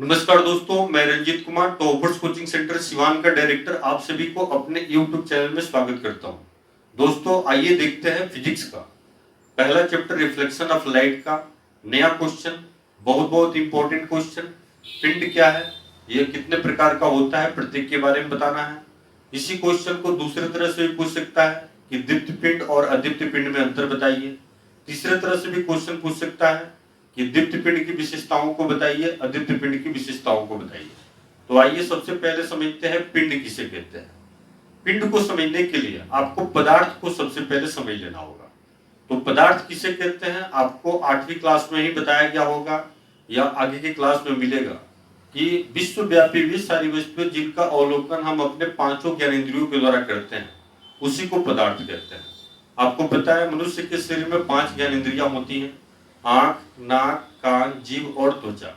नमस्कार दोस्तों, मैं Ranjit Kumar toppers coaching centre Siwan का डायरेक्टर आप सभी को अपने YouTube चैनल में स्वागत करता हूं। दोस्तों आइए देखते हैं फिजिक्स का पहला चैप्टर रिफ्लेक्शन ऑफ लाइट का नया क्वेश्चन। बहुत इंपॉर्टेंट क्वेश्चन। पिंड क्या है, यह कितने प्रकार का होता है, प्रत्येक के बारे में बताना है। इसी क्वेश्चन को दूसरे तरह से भी पूछ सकता है कि दीप्त पिंड और अदीप्त पिंड में अंतर बताइए। तीसरे तरह से भी क्वेश्चन पूछ सकता है कि दीप्त पिंड की विशेषताओं को बताइए, अदीप्त पिंड की विशेषताओं को बताइए। तो आइए सबसे पहले समझते हैं पिंड किसे कहते हैं। पिंड को समझने के लिए आपको पदार्थ को सबसे पहले समझ लेना होगा। तो पदार्थ किसे कहते हैं आपको 8वीं क्लास में ही बताया गया होगा या आगे की क्लास में मिलेगा कि विश्वव्यापी वे सारी वस्तुएं जिनका अवलोकन हम अपने पांचों ज्ञानेंद्रियों के द्वारा करते हैं उसी को पदार्थ कहते हैं। आपको पता है मनुष्य के शरीर में 5 ज्ञानेंद्रियां होती हैं, आंख, नाक, कान, जीभ और त्वचा।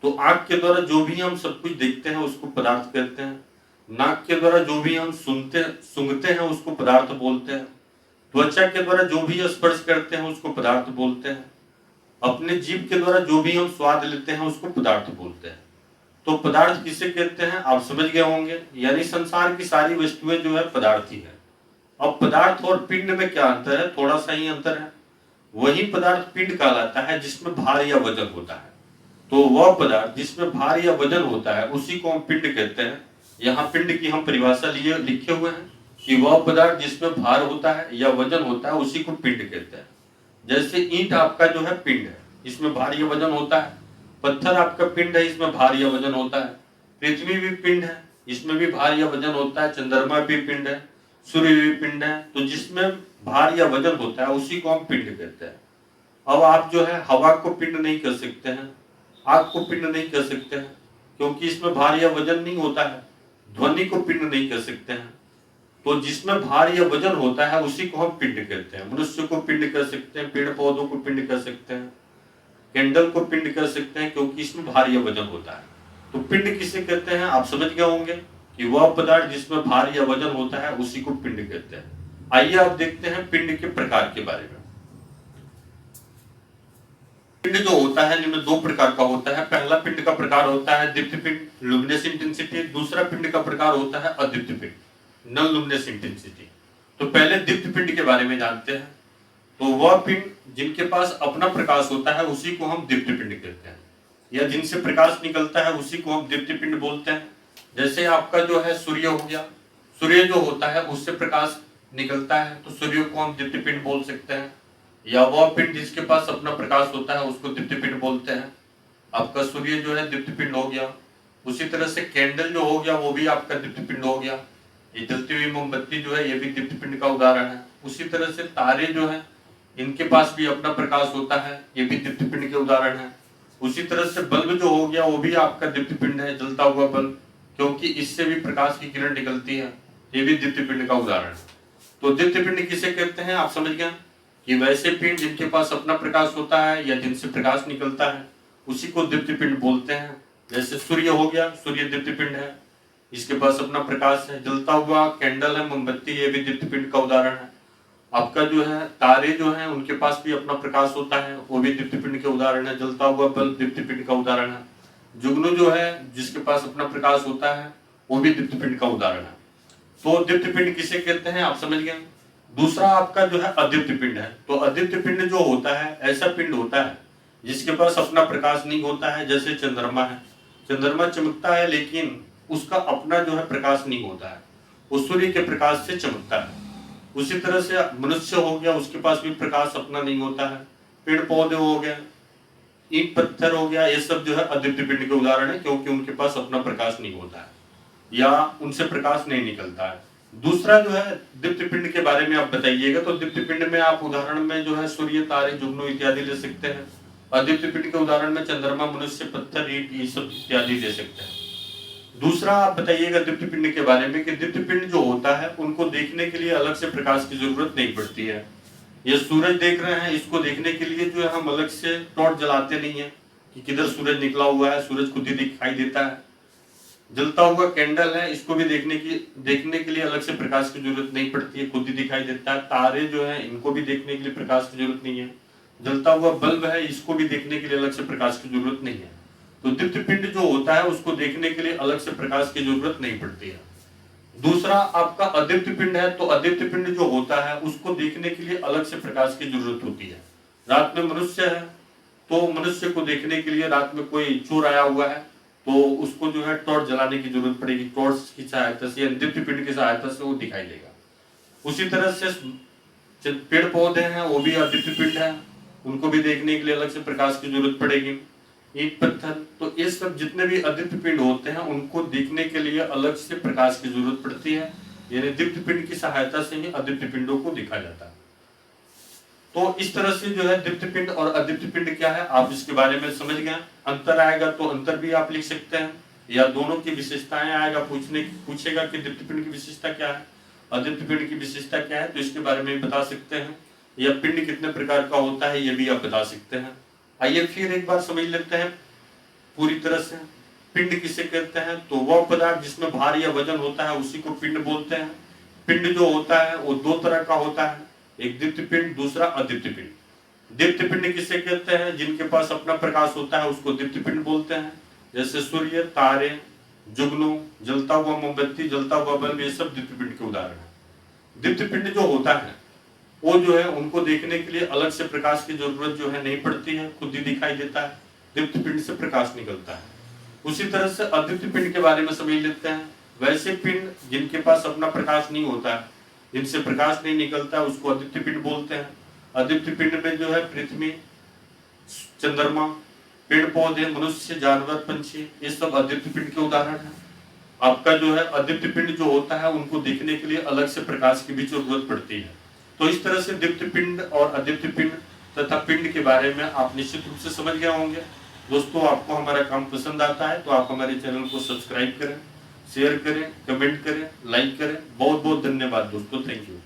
तो आंख के द्वारा जो भी हम सब कुछ देखते हैं उसको पदार्थ कहते हैं। नाक के द्वारा जो भी हम सूंघते हैं उसको पदार्थ बोलते हैं। त्वचा के द्वारा जो भी स्पर्श करते हैं उसको पदार्थ बोलते हैं। अपने जीभ के द्वारा जो भी हम स्वाद लेते हैं उसको पदार्थ बोलते हैं। तो पदार्थ किसे कहते हैं आप समझ गए होंगे, यानी संसार की सारी वस्तुएं जो है पदार्थ ही है। अब पदार्थ और पिंड में क्या अंतर है, थोड़ा सा ही अंतर है। वही पदार्थ पिंड कहलाता है जिसमें भार या वजन होता है। तो वह पदार्थ जिसमें भार या वजन होता है उसी को हम पिंड कहते हैं। यहाँ पिंड की हम परिभाषा लिए लिखे हुए हैं कि वह पदार्थ जिसमें भार होता है या वजन होता है उसी को पिंड कहते हैं। जैसे ईंट आपका जो है पिंड है, इसमें भार या वजन होता है। पत्थर आपका पिंड है, इसमें भार या वजन होता है। पृथ्वी भी पिंड है, इसमें भी भार या वजन होता है। चंद्रमा भी पिंड है, सूर्य भी पिंड है। तो जिसमें भार या वजन होता है उसी को हम पिंड कहते हैं। अब आप जो है हवा को पिंड नहीं कर सकते हैं, आग को पिंड नहीं कर सकते हैं क्योंकि इसमें भार या वजन नहीं होता है। ध्वनि को पिंड नहीं कर सकते हैं। तो जिसमें भार या वजन होता है उसी को हम पिंड कहते हैं। मनुष्य को पिंड कर सकते हैं, पेड़ पौधों को पिंड कर सकते हैं, कैंडल को पिंड कर सकते हैं क्योंकि इसमें भार या वजन होता है। तो पिंड किसे कहते हैं आप समझ गए होंगे कि वह पदार्थ जिसमें भार या वजन होता है उसी को पिंड कहते हैं। आइए आप देखते हैं पिंड के प्रकार के बारे में। पिंड जो होता है इनमें 2 प्रकार का होता है। पहला पिंड का प्रकार होता है दीप्त पिंड, लुमिनस इंटेंसिटी। दूसरा पिंड का प्रकार होता है अदीप्त पिंड, नॉन लुमिनस इंटेंसिटी। तो पहले दीप्त पिंड के बारे में जानते हैं। तो वह पिंड जिनके पास अपना प्रकाश होता है उसी को हम दीप्त पिंड कहते हैं, या जिनसे प्रकाश निकलता है उसी को हम दीप्त पिंड बोलते हैं। जैसे आपका जो है सूर्य हो गया, सूर्य जो होता है उससे प्रकाश निकलता है तो सूर्य को हम दीप्त पिंड बोल सकते हैं। या वह पिंड जिसके पास अपना प्रकाश होता है उसको दीप्त पिंड बोलते हैं। आपका सूर्य जो है दीप्त पिंड हो गया। उसी तरह से कैंडल जो हो गया वो भी आपका दीप्त पिंड हो गया। ये जलती हुई मोमबत्ती जो है ये भी दीप्त पिंड का उदाहरण है। उसी तरह से तारे जो है इनके पास भी अपना प्रकाश होता है, ये भी दीप्त पिंड के उदाहरण है। उसी तरह से बल्ब जो हो गया वो भी आपका दीप्त पिंड है, जलता हुआ बल्ब, क्योंकि इससे भी प्रकाश की किरण निकलती है, ये भी दीप्त पिंड का उदाहरण है। तो दीप्त पिंड किसे कहते हैं आप समझ गए कि वैसे पिंड जिनके पास अपना प्रकाश होता है या जिनसे प्रकाश निकलता है उसी को दीप्त पिंड बोलते हैं। जैसे सूर्य हो गया, सूर्य दीप्त पिंड है, इसके पास अपना प्रकाश है। जलता हुआ कैंडल है, मोमबत्ती, ये भी दीप्त पिंड का उदाहरण है। आपका जो है तारे जो है उनके पास भी अपना प्रकाश होता है, वो भी दीप्त पिंड के उदाहरण है। जलता हुआ बल्ब दीप्त पिंड का उदाहरण है। जुगनू जो है जिसके पास अपना प्रकाश होता है वो भी दीप्त पिंड का उदाहरण है। तो दीप्त पिंड किसे कहते हैं आप समझ गए। दूसरा आपका जो है अदीप्त पिंड है। तो अदीप्त पिंड जो होता है ऐसा पिंड होता है जिसके पास अपना प्रकाश नहीं होता है। जैसे चंद्रमा है, चंद्रमा चमकता है लेकिन उसका अपना जो है प्रकाश नहीं होता है, वो सूर्य के प्रकाश से चमकता है। उसी तरह से मनुष्य हो गया, उसके पास भी प्रकाश अपना नहीं होता है। पेड़ पौधे हो गए, ईंट पत्थर हो गया, ये सब जो है अदीप्त पिंड के उदाहरण है क्योंकि उनके पास अपना प्रकाश नहीं होता है या उनसे प्रकाश नहीं निकलता है। दूसरा जो है दीप्त पिंड के बारे में आप बताइएगा। तो दीप्त पिंड में आप उदाहरण में जो है सूर्य, तारे, जुगनू इत्यादि ले सकते हैं। अदीप्त पिंड के उदाहरण में चंद्रमा, मनुष्य, पत्थर, ईंट, ये सब इत्यादि ले सकते हैं। दूसरा आप बताइएगा दीप्त पिंड के बारे में कि दीप्त पिंड जो होता है उनको देखने के लिए अलग से प्रकाश की जरूरत नहीं पड़ती है। ये सूरज देख रहे हैं, इसको देखने के लिए जो है हम अलग से टॉर्च जलाते नहीं है कि किधर सूरज निकला हुआ है, सूरज खुद ही दिखाई देता है। जलता हुआ कैंडल है, इसको भी देखने के लिए अलग से प्रकाश की जरूरत नहीं पड़ती है, खुद ही दिखाई देता है। तारे जो है इनको भी देखने के लिए प्रकाश की जरूरत नहीं है। जलता हुआ बल्ब है, इसको भी देखने के लिए अलग से प्रकाश की जरूरत नहीं है। तो दीप्त पिंड जो होता है उसको देखने के लिए अलग से प्रकाश की जरूरत नहीं पड़ती है। दूसरा आपका अदीप्त पिंड है, तो अदीप्त पिंड जो होता है उसको देखने के लिए अलग से प्रकाश की जरूरत होती है। रात में मनुष्य है तो मनुष्य को देखने के लिए रात में कोई चोर आया हुआ है तो उसको जो है टॉर्च जलाने की जरूरत पड़ेगी, टॉर्च की सहायता से या दीप्त पिंड की सहायता से वो दिखाई देगा। उसी तरह से जो पेड़ पौधे हैं वो भी अदीप्त पिंड है, उनको भी देखने के लिए अलग से प्रकाश की जरूरत पड़ेगी। ईंट पत्थर, तो ये सब जितने भी अदीप्त पिंड होते हैं उनको देखने के लिए अलग से प्रकाश की जरूरत पड़ती है, यानी दीप्त पिंड की सहायता से ही अदीप्त पिंडों को दिखा जाता है। तो इस तरह से जो है दीप्त पिंड और अदीप्त पिंड क्या है आप इसके बारे में समझ गए। अंतर आएगा तो अंतर भी आप लिख सकते हैं, या दोनों की विशेषताएं आएगा पूछेगा कि दीप्त पिंड की विशेषता क्या है, अदीप्त पिंड की विशेषता क्या है, तो इसके बारे में भी बता सकते हैं। या पिंड कितने प्रकार का होता है ये भी आप बता सकते हैं। आइए फिर एक बार समझ लेते हैं पूरी तरह से। पिंड किसे कहते हैं, तो वह पदार्थ जिसमें भार या वजन होता है उसी को पिंड बोलते हैं। पिंड जो होता है वो दो तरह का होता है, एक दीप्त पिंड, दूसरा अदीप्त पिंड। दीप्त पिंड किसे कहते हैं, जिनके पास अपना प्रकाश होता है उसको दीप्त पिंड बोलते हैं, जैसे सूर्य, तारे, जुगनू, जलता हुआ मोमबत्ती, जलता हुआ बल्ब, ये सब दीप्त पिंड के उदाहरण है। दीप्त पिंड जो होता है वो जो है उनको देखने के लिए अलग से प्रकाश की जरूरत जो है नहीं पड़ती है, खुद ही दिखाई देता है, दीप्त पिंड से प्रकाश निकलता है। उसी तरह से अदीप्त पिंड के बारे में समझ लेते हैं। वैसे पिंड जिनके पास अपना प्रकाश नहीं होता है, जिनसे प्रकाश नहीं निकलता है, उसको अदीप्त पिंड बोलते हैं। अदीप्त पिंड में जो है पृथ्वी, चंद्रमा, पेड़ पौधे, मनुष्य, जानवर, पंछी, ये सब अदीप्त पिंड के उदाहरण है। आपका जो है अदीप्त पिंड जो होता है उनको देखने के लिए अलग से प्रकाश की भी जरूरत पड़ती है। तो इस तरह से दीप्त पिंड और अदीप्त पिंड तथा पिंड के बारे में आप निश्चित रूप से समझ गए होंगे। दोस्तों आपको हमारा काम पसंद आता है तो आप हमारे चैनल को सब्सक्राइब करें, शेयर करें, कमेंट करें, लाइक करें। बहुत बहुत धन्यवाद दोस्तों, थैंक यू।